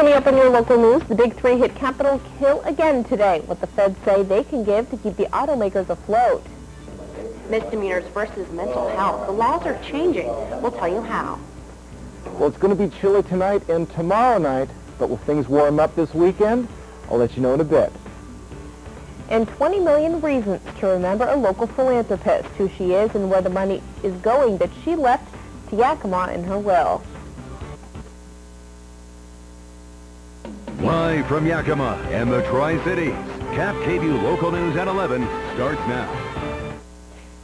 Coming up in your local news, the Big Three hit Capitol Hill again today. What the feds say they can give to keep the automakers afloat. Misdemeanors versus mental health. The laws are changing. We'll tell you how. Well, it's going to be chilly tonight and tomorrow night, but will things warm up this weekend? I'll let you know in a bit. And 20 million reasons to remember a local philanthropist, who she is and where the money is going that she left to Yakima in her will. Live from Yakima and the Tri-Cities, KAPP Local News at 11 starts now.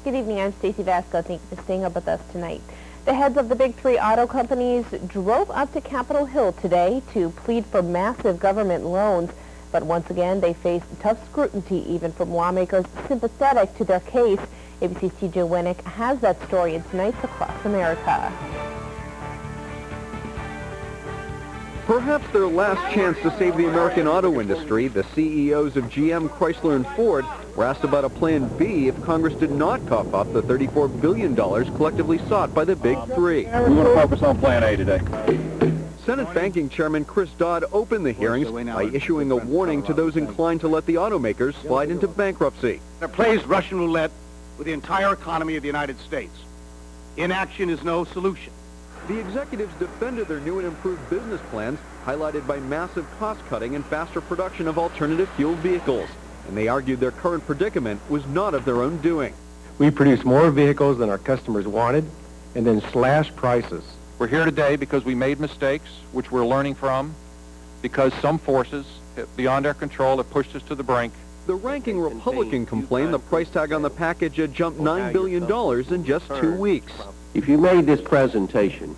Good evening, I'm Stacie Vasko. Thank you for staying up with us tonight. The heads of the Big Three auto companies drove up to Capitol Hill today to plead for massive government loans. But once again, they face tough scrutiny even from lawmakers sympathetic to their case. ABC's TJ Winnick has that story in tonight's Across America. Perhaps their last chance to save the American auto industry, the CEOs of GM, Chrysler, and Ford were asked about a Plan B if Congress did not cough up the $34 billion collectively sought by the Big Three. We want to focus on Plan A today. Senate Banking Chairman Chris Bach opened the hearings by issuing a warning to those inclined to let the automakers slide into bankruptcy. It plays Russian roulette with the entire economy of the United States. Inaction is no solution. The executives defended their new and improved business plans, highlighted by massive cost-cutting and faster production of alternative fuel vehicles. And they argued their current predicament was not of their own doing. We produced more vehicles than our customers wanted and then slashed prices. We're here today because we made mistakes, which we're learning from, because some forces beyond our control have pushed us to the brink. The ranking Republican complained the price tag on the package had jumped $9 billion in just 2 weeks. If you made this presentation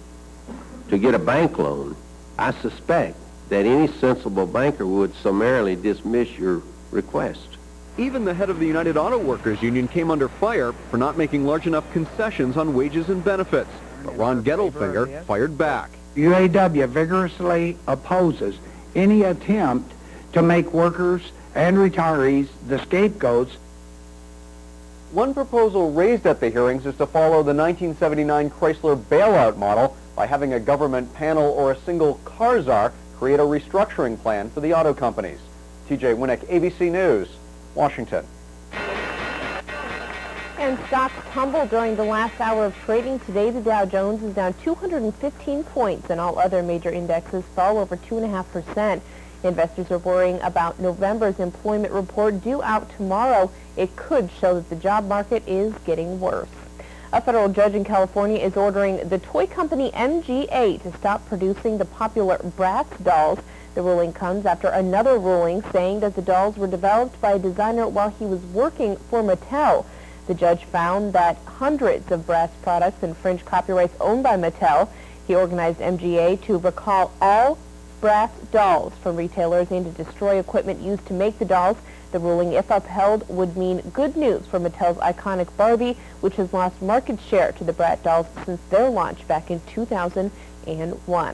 to get a bank loan, I suspect that any sensible banker would summarily dismiss your request. Even the head of the United Auto Workers Union came under fire for not making large enough concessions on wages and benefits. But Ron Gettelfinger fired back. UAW vigorously opposes any attempt to make workers and retirees the scapegoats. One proposal raised at the hearings is to follow the 1979 Chrysler bailout model by having a government panel or a single car czar create a restructuring plan for the auto companies. TJ Winnick, ABC News, Washington. And stocks tumbled during the last hour of trading today. The Dow Jones is down 215 points, and all other major indexes fell over 2.5%. Investors are worrying about November's employment report due out tomorrow. It could show that the job market is getting worse. A federal judge in California is ordering the toy company MGA to stop producing the popular Bratz dolls. The ruling comes after another ruling saying that the dolls were developed by a designer while he was working for Mattel. The judge found that hundreds of Bratz products infringe copyrights owned by Mattel. He organized MGA to recall all Bratz dolls from retailers and to destroy equipment used to make the dolls. The ruling, if upheld, would mean good news for Mattel's iconic Barbie, which has lost market share to the Bratz dolls since their launch back in 2001.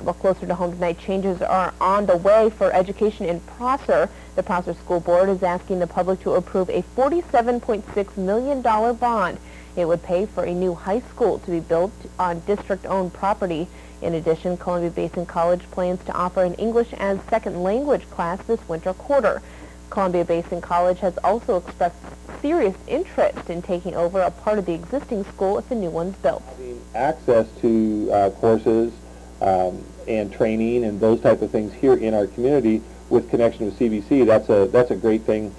Well, closer to home tonight, changes are on the way for education in Prosser. The Prosser School Board is asking the public to approve a $47.6 million bond. It would pay for a new high school to be built on district-owned property. In addition, Columbia Basin College plans to offer an English as second language class this winter quarter. Columbia Basin College has also expressed serious interest in taking over a part of the existing school if a new one's built. Access to courses and training and those type of things here in our community with connection with CBC, that's a great thing.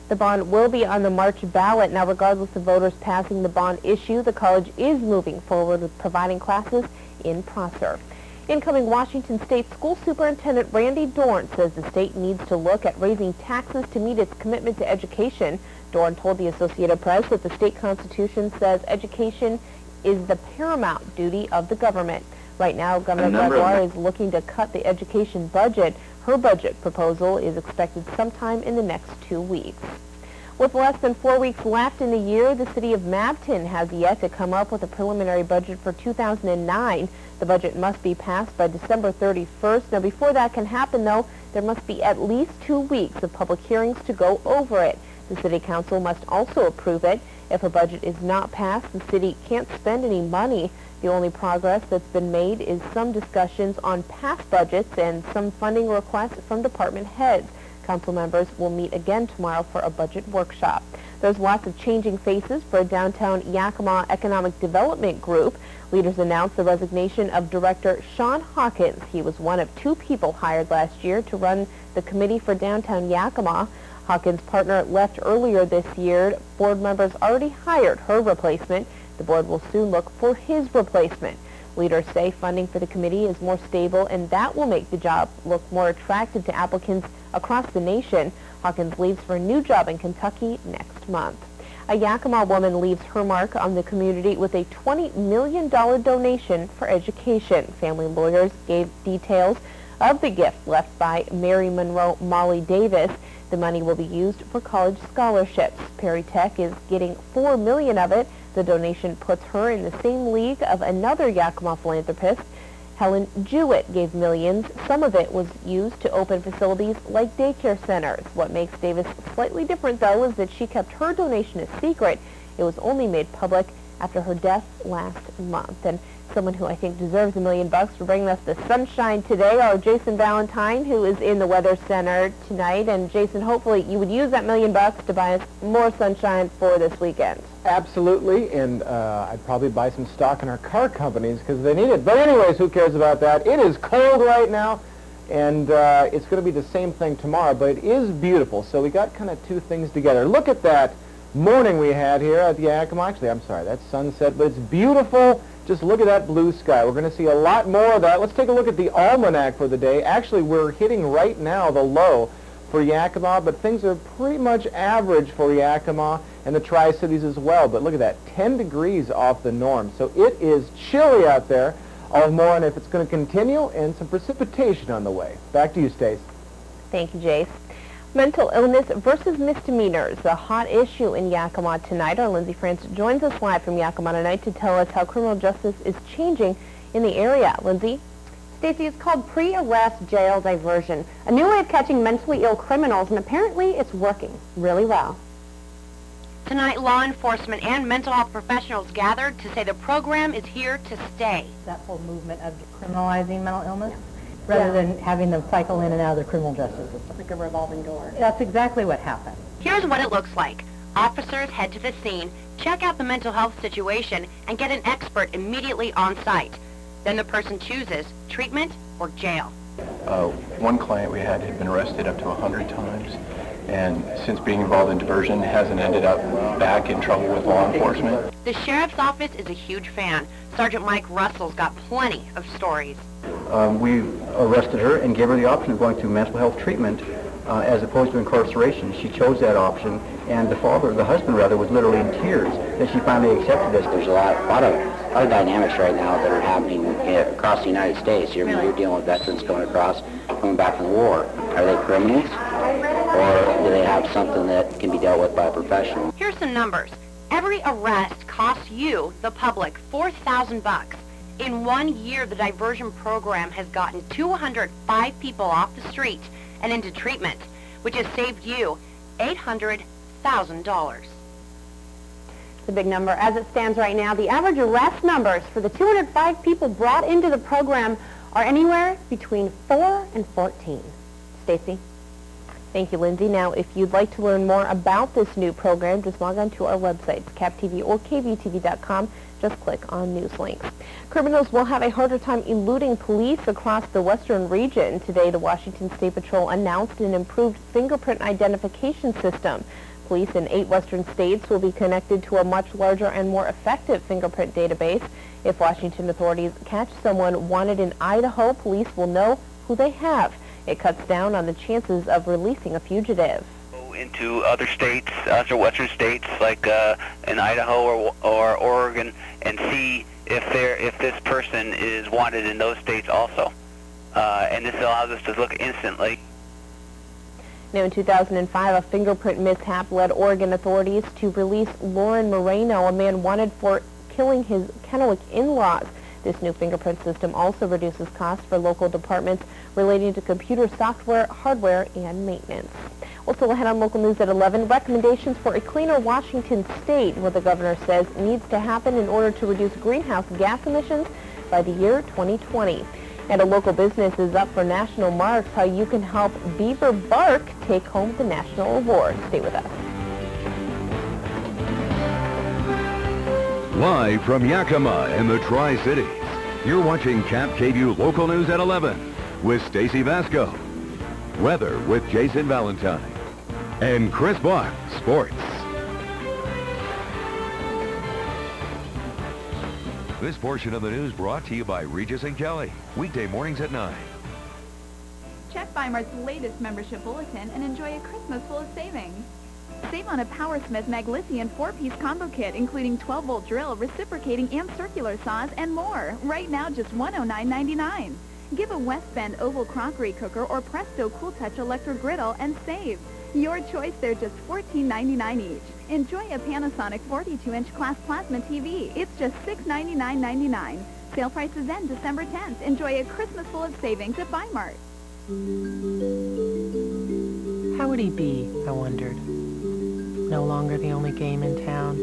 The bond will be on the March ballot. Now, regardless of voters passing the bond issue, the college is moving forward with providing classes in Prosser. Incoming Washington State School Superintendent Randy Dorn says the state needs to look at raising taxes to meet its commitment to education. Dorn told the Associated Press that the state constitution says education is the paramount duty of the government. Right now, Governor Gregoire is looking to cut the education budget. Her budget proposal is expected sometime in the next 2 weeks. With less than 4 weeks left in the year, the city of Mabton has yet to come up with a preliminary budget for 2009. The budget must be passed by December 31st. Now, before that can happen, though, there must be at least 2 weeks of public hearings to go over it. The city council must also approve it. If a budget is not passed, the city can't spend any money. The only progress that's been made is some discussions on past budgets and some funding requests from department heads. Council members will meet again tomorrow for a budget workshop. There's lots of changing faces for a downtown Yakima economic development group. Leaders announced the resignation of Director Sean Hawkins. He was one of 2 people hired last year to run the committee for downtown Yakima. Hawkins' partner left earlier this year. Board members already hired her replacement. The board will soon look for his replacement. Leaders say funding for the committee is more stable, and that will make the job look more attractive to applicants across the nation. Hawkins leaves for a new job in Kentucky next month. A Yakima woman leaves her mark on the community with a $20 million donation for education. Family lawyers gave details of the gift left by Mary Monroe Molly Davis. The money will be used for college scholarships. Perry Tech is getting $4 million of it. The donation puts her in the same league of another Yakima philanthropist. Helen Jewett gave millions. Some of it was used to open facilities like daycare centers. What makes Davis slightly different, though, is that she kept her donation a secret. It was only made public after her death last month. And someone who I think deserves $1 million for bringing us the sunshine today are Jason Valentine, who is in the Weather Center tonight. And Jason, hopefully you would use that $1 million to buy us more sunshine for this weekend. Absolutely, and I'd probably buy some stock in our car companies because they need it. But anyways, who cares about that? It is cold right now, and it's going to be the same thing tomorrow, but it is beautiful. So we got kind of 2 things together. Look at that morning we had here at the Yakima. Actually, I'm sorry, that's sunset, but it's beautiful. Just look at that blue sky. We're going to see a lot more of that. Let's take a look at the almanac for the day. Actually, we're hitting right now the low for Yakima, but things are pretty much average for Yakima and the Tri-Cities as well. But look at that, 10 degrees off the norm. So it is chilly out there. I'll have more on if it's going to continue and some precipitation on the way. Back to you, Stace. Thank you, Jace. Mental illness versus misdemeanors, a hot issue in Yakima tonight. Our Lindsay France joins us live from Yakima tonight to tell us how criminal justice is changing in the area. Lindsay? Stacie, it's called pre-arrest jail diversion, a new way of catching mentally ill criminals, and apparently it's working really well. Tonight, law enforcement and mental health professionals gathered to say the program is here to stay. That whole movement of criminalizing mental illness, rather than having them cycle in and out of the criminal justice system. Like a revolving door. That's exactly what happened. Here's what it looks like. Officers head to the scene, check out the mental health situation, and get an expert immediately on site. Then the person chooses treatment or jail. One client we had been arrested up to 100 times, and since being involved in diversion hasn't ended up back in trouble with law enforcement. The sheriff's office is a huge fan. Sergeant Mike Russell's got plenty of stories. We arrested her and gave her the option of going through mental health treatment as opposed to incarceration. She chose that option, and the husband was literally in tears that she finally accepted this. There's a lot of dynamics right now that are happening across the United States. You're dealing with veterans coming back from the war. Are they criminals, or do they have something that can be dealt with by a professional? Here's some numbers. Every arrest costs you, the public, $4,000. In 1 year, the diversion program has gotten 205 people off the street and into treatment, which has saved you $800,000. It's a big number. As it stands right now, the average arrest numbers for the 205 people brought into the program are anywhere between 4 and 14. Stacie? Thank you, Lindsay. Now, if you'd like to learn more about this new program, just log on to our websites, KAPP or KVEW.com. Just click on News Links. Criminals will have a harder time eluding police across the western region. Today, the Washington State Patrol announced an improved fingerprint identification system. Police in 8 western states will be connected to a much larger and more effective fingerprint database. If Washington authorities catch someone wanted in Idaho, police will know who they have. It cuts down on the chances of releasing a fugitive. Into other states, other western states like in Idaho or Oregon, and see if this person is wanted in those states also. And this allows us to look instantly. Now, in 2005, a fingerprint mishap led Oregon authorities to release Lauren Moreno, a man wanted for killing his Kennewick in-laws. This new fingerprint system also reduces costs for local departments relating to computer software, hardware, and maintenance. Also ahead on local news at 11, recommendations for a cleaner Washington state, what the governor says needs to happen in order to reduce greenhouse gas emissions by the year 2020. And a local business is up for national marks, how you can help Beaver Bark take home the national award. Stay with us. Live from Yakima and the Tri-Cities, you're watching KAPP Local News at 11 with Stacie Vasko. Weather with Jason Valentine. And Chris Bach, Sports. This portion of the news brought to you by Regis and Kelly. Weekday mornings at 9. Check Weimart's latest membership bulletin and enjoy a Christmas full of savings. Save on a Powersmith Maglisian 4-piece combo kit, including 12-volt drill, reciprocating and circular saws, and more. Right now, just $109.99. Give a West Bend oval crockery cooker or Presto Cool Touch electric griddle and save. Your choice, they're just $14.99 each. Enjoy a Panasonic 42-inch class plasma TV. It's just $699.99. Sale prices end December 10th. Enjoy a Christmas full of savings at Weimart. How would he be, I wondered? No longer the only game in town.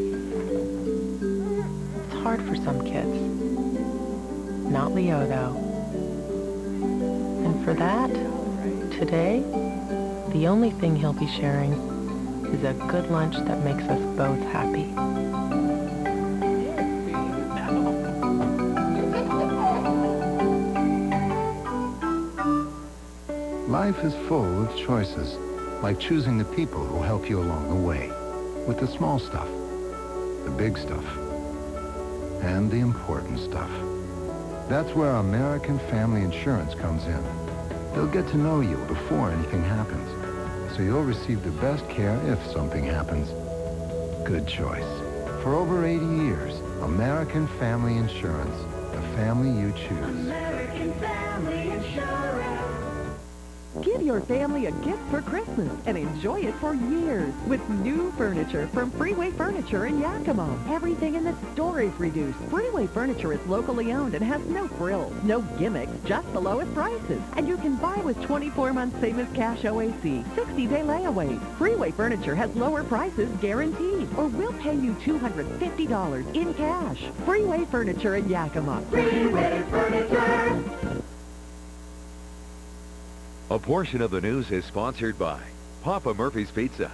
It's hard for some kids. Not Leo, though. And for that, today, the only thing he'll be sharing is a good lunch that makes us both happy. Life is full of choices, like choosing the people who help you along the way, with the small stuff, the big stuff, and the important stuff. That's where American Family Insurance comes in. They'll get to know you before anything happens, so you'll receive the best care if something happens. Good choice. For over 80 years, American Family Insurance, the family you choose. American Family Insurance. Give your family a gift for Christmas and enjoy it for years with new furniture from Freeway Furniture in Yakima. Everything in the store is reduced. Freeway Furniture is locally owned and has no frills, no gimmicks, just the lowest prices. And you can buy with 24 months same as cash OAC, 60-day layaways. Freeway Furniture has lower prices guaranteed, or we'll pay you $250 in cash. Freeway Furniture in Yakima. Freeway Furniture. A portion of the news is sponsored by Papa Murphy's Pizza.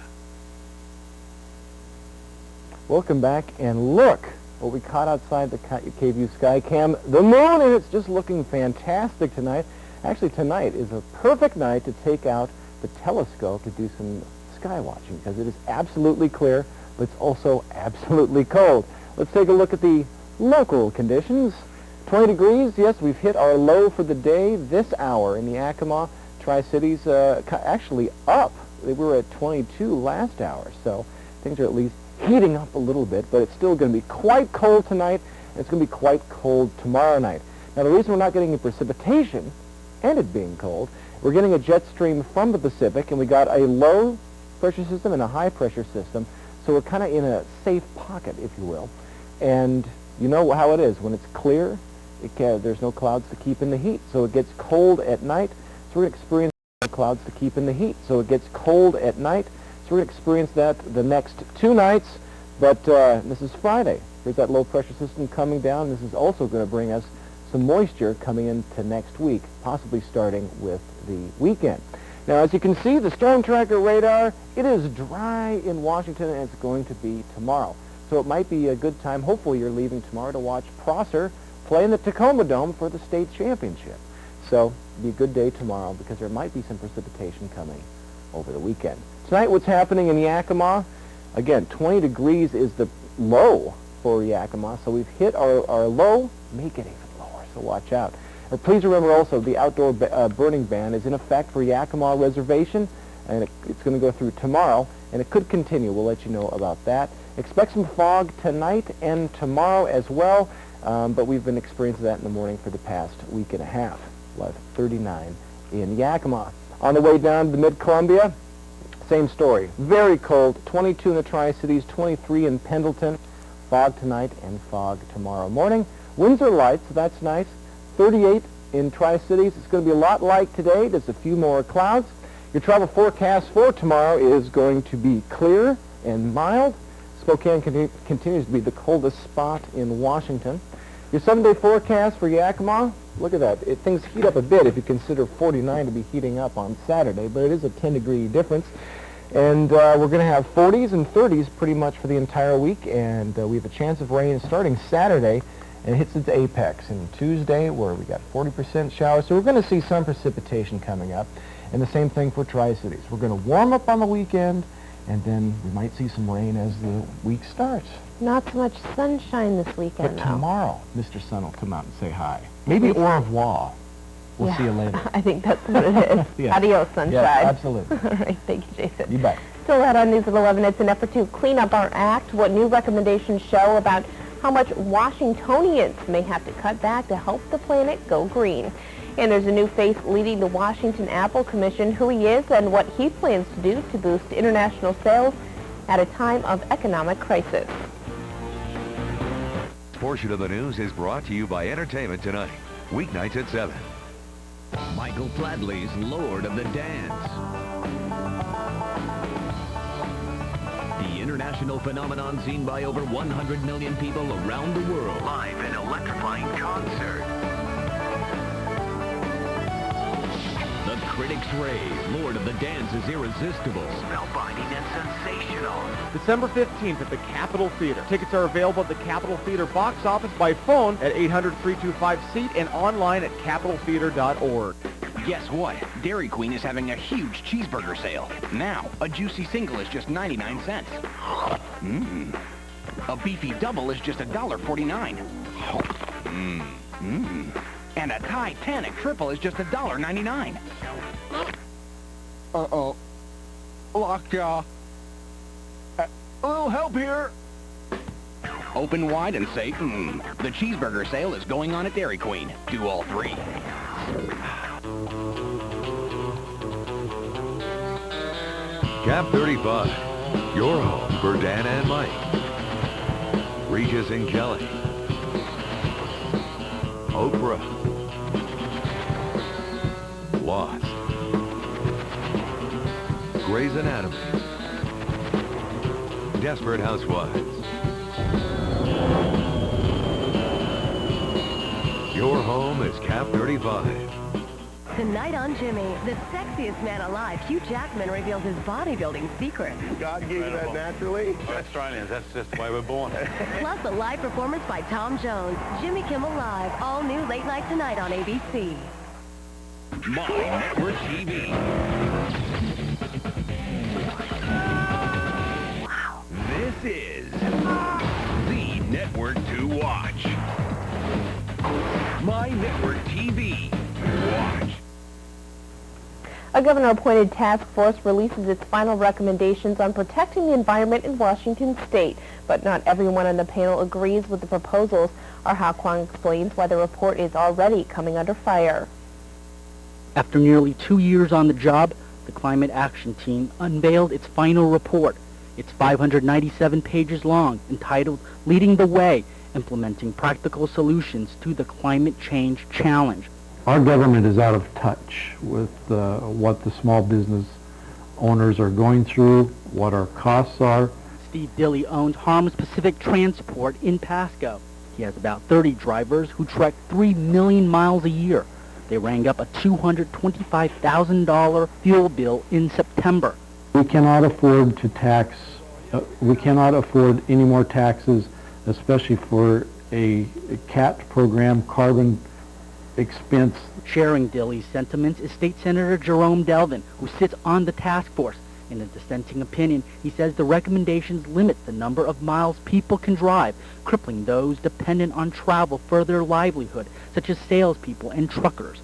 Welcome back, and look what we caught outside the KVEW sky cam. The moon, and it's just looking fantastic tonight. Actually, tonight is a perfect night to take out the telescope to do some sky watching because it is absolutely clear, but it's also absolutely cold. Let's take a look at the local conditions. 20 degrees, yes, we've hit our low for the day this hour in the Yakima. Tri-Cities actually up. We were at 22 last hour, so things are at least heating up a little bit, but it's still going to be quite cold tonight, and it's going to be quite cold tomorrow night. Now, the reason we're not getting any precipitation, and it being cold, we're getting a jet stream from the Pacific, and we got a low pressure system and a high pressure system, so we're kind of in a safe pocket, if you will. And you know how it is. When it's clear, there's no clouds to keep in the heat, so it gets cold at night. So we're going to experience clouds to keep in the heat. So it gets cold at night. So we're going to experience that the next 2 nights. But this is Friday. There's that low pressure system coming down. This is also going to bring us some moisture coming into next week, possibly starting with the weekend. Now, as you can see, the storm tracker radar, it is dry in Washington, and it's going to be tomorrow. So it might be a good time. Hopefully you're leaving tomorrow to watch Prosser play in the Tacoma Dome for the state championship. So it'll be a good day tomorrow because there might be some precipitation coming over the weekend. Tonight, what's happening in Yakima? Again, 20 degrees is the low for Yakima, so we've hit our low, make it even lower, so watch out. Please remember also the outdoor burning ban is in effect for Yakima Reservation, and it's going to go through tomorrow, and it could continue. We'll let you know about that. Expect some fog tonight and tomorrow as well, but we've been experiencing that in the morning for the past week and a half. 39 in Yakima. On the way down to Mid-Columbia, same story. Very cold, 22 in the Tri-Cities, 23 in Pendleton. Fog tonight and fog tomorrow morning. Winds are light, so that's nice. 38 in Tri-Cities. It's going to be a lot like today. There's a few more clouds. Your travel forecast for tomorrow is going to be clear and mild. Spokane continues to be the coldest spot in Washington. Your 7-day forecast for Yakima, look at that. Things heat up a bit if you consider 49 to be heating up on Saturday, but it is a 10-degree difference. And we're going to have 40s and 30s pretty much for the entire week, and we have a chance of rain starting Saturday, and it hits its apex. And Tuesday, where we got 40% showers, so we're going to see some precipitation coming up. And the same thing for Tri-Cities. We're going to warm up on the weekend, and then we might see some rain as the week starts. Not so much sunshine this weekend, But tomorrow, Mr. Sun will come out and say hi. Maybe au revoir. We'll see you later. I think that's what it is. Yes. Adios, sunshine. Yes, absolutely. All right, thank you, Jason. You bet. Still ahead on News at 11, it's an effort to clean up our act. What new recommendations show about how much Washingtonians may have to cut back to help the planet go green. And there's a new face leading the Washington Apple Commission, who he is and what he plans to do to boost international sales at a time of economic crisis. This portion of the news is brought to you by Entertainment Tonight, weeknights at 7. Michael Flatley's Lord of the Dance. The international phenomenon seen by over 100 million people around the world. Live and electrifying concert. The critics rave. Lord of the Dance is irresistible. Spellbinding and sensational. December 15th at the Capitol Theater. Tickets are available at the Capitol Theater box office by phone at 800-325-SEAT and online at capitoltheater.org. Guess what? Dairy Queen is having a huge cheeseburger sale. Now, a juicy single is just 99 cents. A beefy double is just $1.49. And a Titanic triple is just $1.99. Uh-oh. Lockjaw. A little help here. Open wide and say, The cheeseburger sale is going on at Dairy Queen. Do all three. KAPP 35, your home for Dan and Mike. Regis and Kelly. Oprah. Lost. Grey's Anatomy. Desperate Housewives. Your home is KAPP 35. Tonight on Jimmy, the sexiest man alive, Hugh Jackman reveals his bodybuilding secrets. God gave you that naturally? We're Australians. That's just the way we're born. Plus a live performance by Tom Jones. Jimmy Kimmel Live, all new late night tonight on ABC. My Network TV. Wow. This is the network to watch. My Network TV. Watch. A governor-appointed task force releases its final recommendations on protecting the environment in Washington state, but not everyone on the panel agrees with the proposals. Our Ha Kwang explains why the report is already coming under fire. After nearly 2 years on the job, the Climate Action Team unveiled its final report. It's 597 pages long, entitled Leading the Way, Implementing Practical Solutions to the Climate Change Challenge. Our government is out of touch with what the small business owners are going through, what our costs are. Steve Dilley owns Harms Pacific Transport in Pasco. He has about 30 drivers who trek 3 million miles a year. They rang up a $225,000 fuel bill in September. We cannot afford to tax, we cannot afford any more taxes, especially for a CAPP program, carbon expense. Sharing Dilley's sentiments is State Senator Jerome Delvin, who sits on the task force. In a dissenting opinion, he says the recommendations limit the number of miles people can drive, crippling those dependent on travel for their livelihood, such as salespeople and truckers.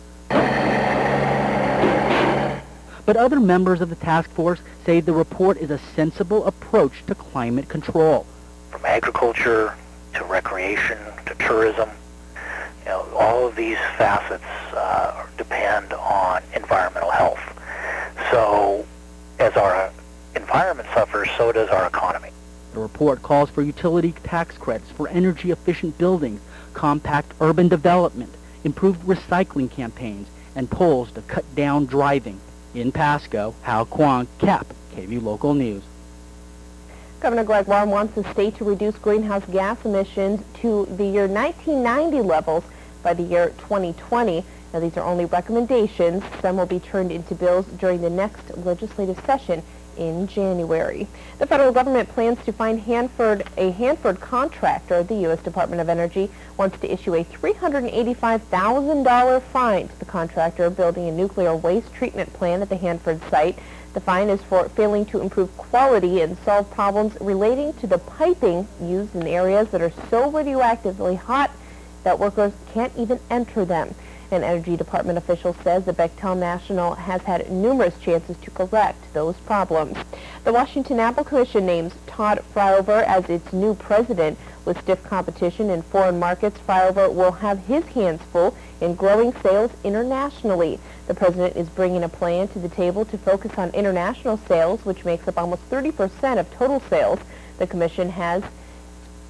But other members of the task force say the report is a sensible approach to climate control. From agriculture to recreation to tourism, you know, all of these facets depend on environmental health. So as our environment suffers, so does our economy. The report calls for utility tax credits for energy-efficient buildings, compact urban development, improved recycling campaigns, and tolls to cut down driving. In Pasco, Hal Kwong, KAPP, KVEW Local News. Governor Gregoire wants the state to reduce greenhouse gas emissions to the year 1990 levels by the year 2020. Now, these are only recommendations. Some will be turned into bills during the next legislative session in January. The federal government plans to find a Hanford contractor. The U.S. Department of Energy wants to issue a $385,000 fine to the contractor building a nuclear waste treatment plant at the Hanford site. The fine is for failing to improve quality and solve problems relating to the piping used in areas that are so radioactively hot that workers can't even enter them. An Energy Department official says the Bechtel National has had numerous chances to correct those problems. The Washington Apple Commission names Todd Fryover as its new president. With stiff competition in foreign markets, Fryover will have his hands full in growing sales internationally. The president is bringing a plan to the table to focus on international sales, which makes up almost 30% of total sales. The commission has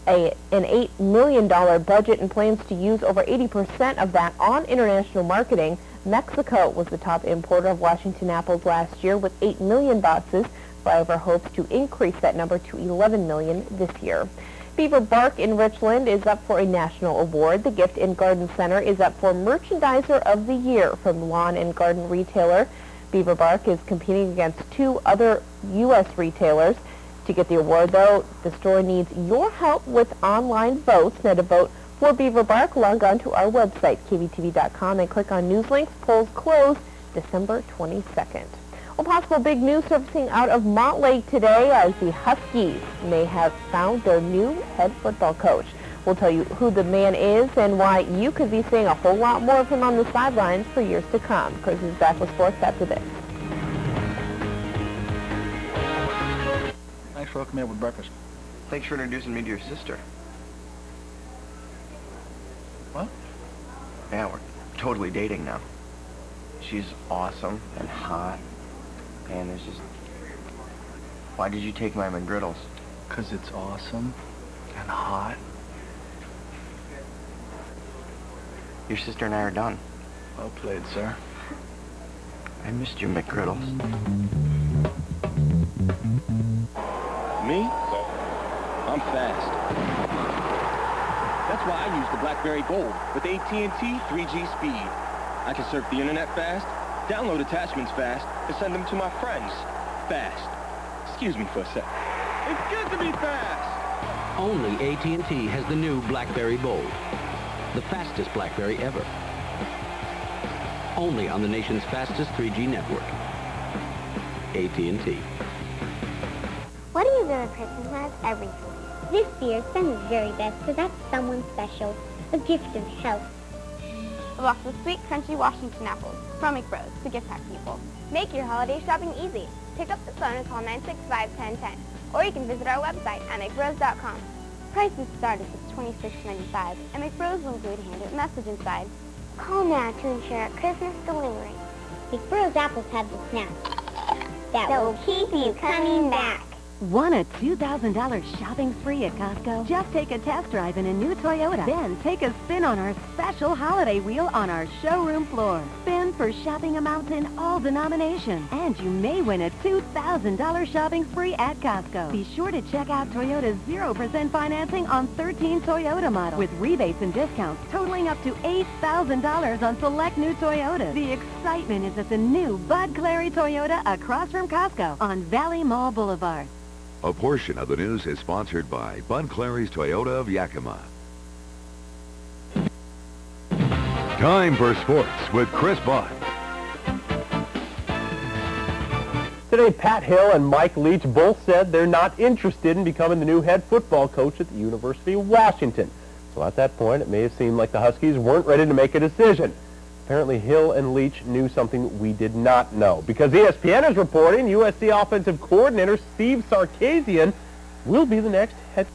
an $8 million budget and plans to use over 80% of that on international marketing. Mexico was the top importer of Washington apples last year with 8 million boxes. Fryover hopes to increase that number to 11 million this year. Beaver Bark in Richland is up for a national award. The Gift and Garden Center is up for Merchandiser of the Year from lawn and garden retailer. Beaver Bark is competing against 2 other U.S. retailers. To get the award, though, the store needs your help with online votes. Now, to vote for Beaver Bark, log on to our website, kvtv.com, and click on News Links. Polls close December 22nd. Well, possible big news surfacing out of Montlake today as the Huskies may have found their new head football coach. We'll tell you who the man is and why you could be seeing a whole lot more of him on the sidelines for years to come. Chris is back with sports after this. Thanks for hooking me up with breakfast. Thanks for introducing me to your sister. What? Yeah, we're totally dating now. She's awesome and hot. And there's just... Why did you take my McGriddles? 'Cause it's awesome and hot. Your sister and I are done. Well played, sir. I missed your McGriddles. Me? I'm fast. That's why I use the BlackBerry Bold with AT&T 3G speed. I can surf the internet fast, download attachments fast, and send them to my friends fast. Excuse me for a sec. It's good to be fast! Only AT&T has the new BlackBerry Bold, the fastest BlackBerry ever. Only on the nation's fastest 3G network. AT&T. What do you do at Christmas has everything? This year, send the very best for that someone special, a gift of health. A box of sweet, crunchy Washington apples from McRose, the gift pack people. Make your holiday shopping easy. Pick up the phone and call 965-1010, or you can visit our website at mcrose.com. Prices start at just $26.95, and McRose will include a handwritten message inside. Call now to ensure a Christmas delivery. McRose apples have the snap that will keep you coming back. Want a $2,000 shopping spree at Costco? Just take a test drive in a new Toyota. Then take a spin on our special holiday wheel on our showroom floor. Spin for shopping amounts in all denominations. And you may win a $2,000 shopping spree at Costco. Be sure to check out Toyota's 0% financing on 13 Toyota models with rebates and discounts totaling up to $8,000 on select new Toyotas. The excitement is at the new Bud Clary Toyota across from Costco on Valley Mall Boulevard. A portion of the news is sponsored by Bud Clary's Toyota of Yakima. Time for sports with Chris Bach. Today, Pat Hill and Mike Leach both said they're not interested in becoming the new head football coach at the University of Washington. So at that point, it may have seemed like the Huskies weren't ready to make a decision. Apparently, Hill and Leach knew something we did not know, because ESPN is reporting USC offensive coordinator Steve Sarkisian will be the next head